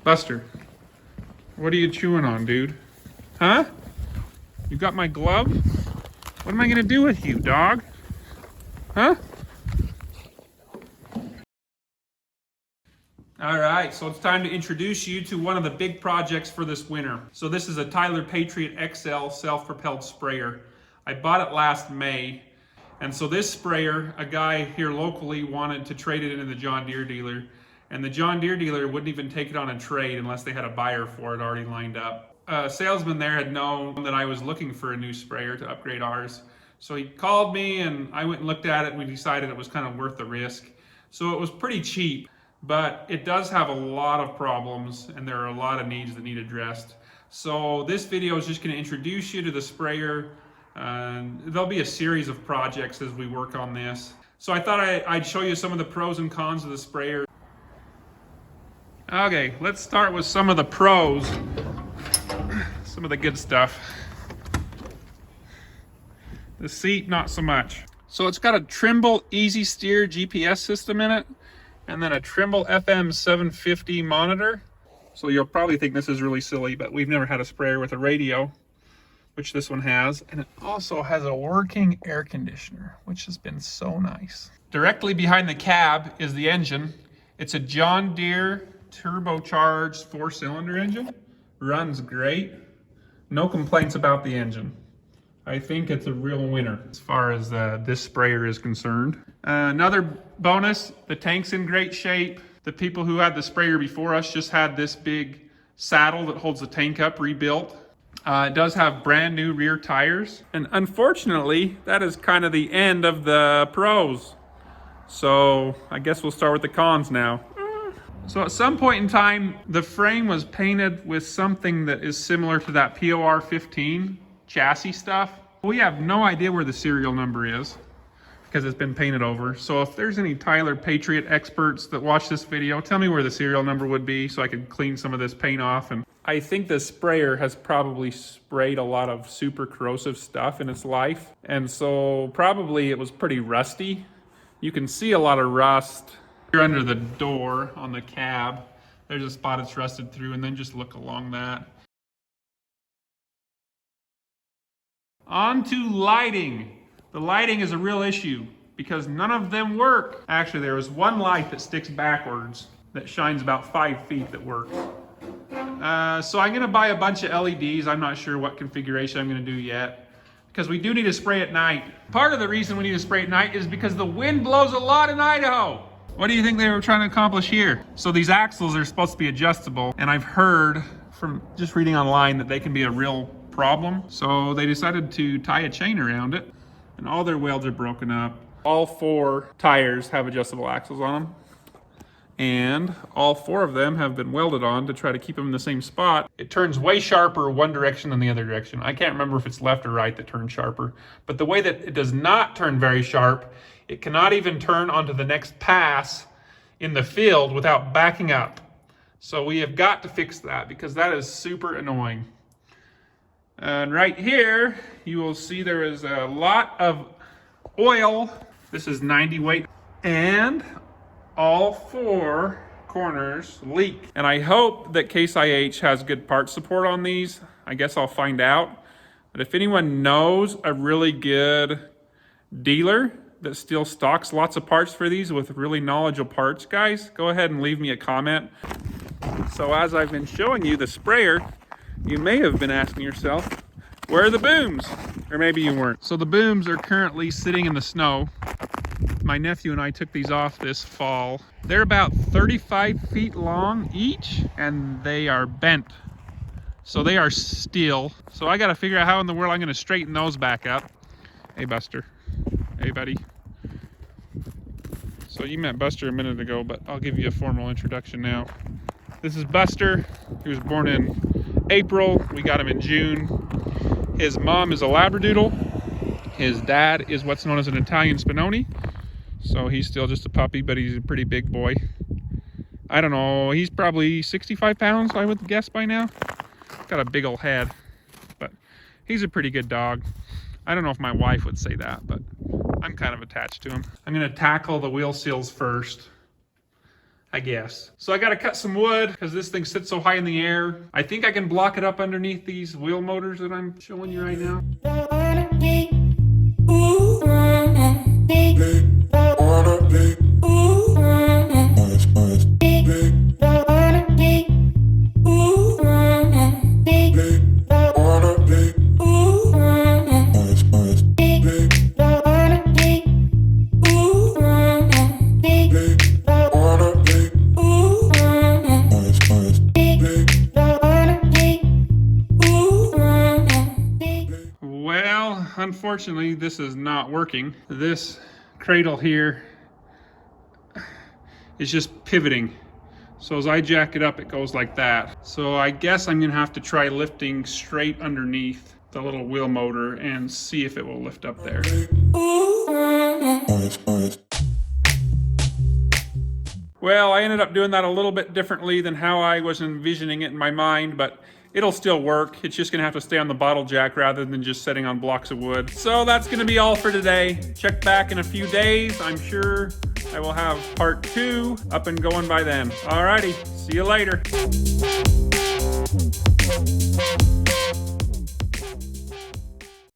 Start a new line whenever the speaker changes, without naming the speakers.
Buster, what are you chewing on, dude? Huh? You got my glove? What am I gonna do with you, dog? Huh? All right, so it's time to introduce you to one of the big projects for this winter. So this is a Tyler Patriot XL self-propelled sprayer. I bought it last May. And so this sprayer, a guy here locally wanted to trade it into the John Deere dealer. And the John Deere dealer wouldn't even take it on a trade unless they had a buyer for it already lined up. A salesman there had known that I was looking for a new sprayer to upgrade ours. So he called me and I went and looked at it and we decided it was kind of worth the risk. So it was pretty cheap, but it does have a lot of problems and there are a lot of needs that need addressed. So this video is just going to introduce you to the sprayer. There'll be a series of projects as we work on this. So I thought I'd show you some of the pros and cons of the sprayer. Okay, let's start with some of the pros. Some of the good stuff. The seat, not so much. So it's got a Trimble Easy Steer GPS system in it, and then a Trimble FM 750 monitor. So you'll probably think this is really silly, but we've never had a sprayer with a radio, which this one has. And it also has a working air conditioner, which has been so nice. Directly behind the cab is the engine. It's a John Deere turbocharged 4-cylinder engine. Runs great. No complaints about the engine. I think it's a real winner as far as this sprayer is concerned. Another bonus, the tank's in great shape. The people who had the sprayer before us just had this big saddle that holds the tank up rebuilt. It does have brand new rear tires. And unfortunately, that is kind of the end of the pros. So I guess we'll start with the cons now. So at some point in time, the frame was painted with something that is similar to that POR 15 chassis stuff. We have no idea where the serial number is because it's been painted over. So if there's any Tyler Patriot experts that watch this video, tell me where the serial number would be so I can clean some of this paint off. And I think the sprayer has probably sprayed a lot of super corrosive stuff in its life. And so probably it was pretty rusty. You can see a lot of rust here under the door on the cab. There's a spot it's rusted through, and then just look along that. On to lighting. The lighting is a real issue because none of them work. Actually, there is one light that sticks backwards that shines about 5 feet that works. So I'm gonna buy a bunch of LEDs. I'm not sure what configuration I'm gonna do yet because we do need to spray at night. Part of the reason we need to spray at night is because the wind blows a lot in Idaho. What do you think they were trying to accomplish here? So these axles are supposed to be adjustable, and I've heard from just reading online that they can be a real problem. So they decided to tie a chain around it, and all their welds are broken up. All 4 tires have adjustable axles on them, and all 4 of them have been welded on to try to keep them in the same spot. It turns way sharper one direction than the other direction. I can't remember if it's left or right that turns sharper, but the way that it does not turn very sharp, it cannot even turn onto the next pass in the field without backing up. So we have got to fix that because that is super annoying. And right here, you will see there is a lot of oil. This is 90 weight, and all 4 corners leak. And I hope that Case IH has good part support on these. I guess I'll find out. But if anyone knows a really good dealer that still stocks lots of parts for these with really knowledgeable parts, guys, go ahead and leave me a comment. So as I've been showing you the sprayer, you may have been asking yourself, where are the booms? Or maybe you weren't. So the booms are currently sitting in the snow. My nephew and I took these off this fall. They're about 35 feet long each, and they are bent. So they are steel. So I gotta figure out how in the world I'm gonna straighten those back up. Hey, Buster. Hey, buddy. So you met Buster a minute ago, but I'll give you a formal introduction now. This is Buster. He was born in April. We got him in June. His mom is a Labradoodle. His dad is what's known as an Italian Spinoni. So he's still just a puppy, but he's a pretty big boy. I don't know, he's probably 65 pounds, I would guess by now. Got a big old head, but he's a pretty good dog. I don't know if my wife would say that, but I'm kind of attached to him. I'm gonna tackle the wheel seals first. I guess. So I gotta cut some wood because this thing sits so high in the air. I think I can block it up underneath these wheel motors that I'm showing you right now. Unfortunately, this is not working. This cradle here is just pivoting. So as I jack it up, it goes like that. So I guess I'm gonna have to try lifting straight underneath the little wheel motor and see if it will lift up there. Well, I ended up doing that a little bit differently than how I was envisioning it in my mind, but it'll still work. It's just gonna have to stay on the bottle jack rather than just sitting on blocks of wood. So that's gonna be all for today. Check back in a few days. I'm sure I will have part 2 up and going by then. Alrighty, see you later.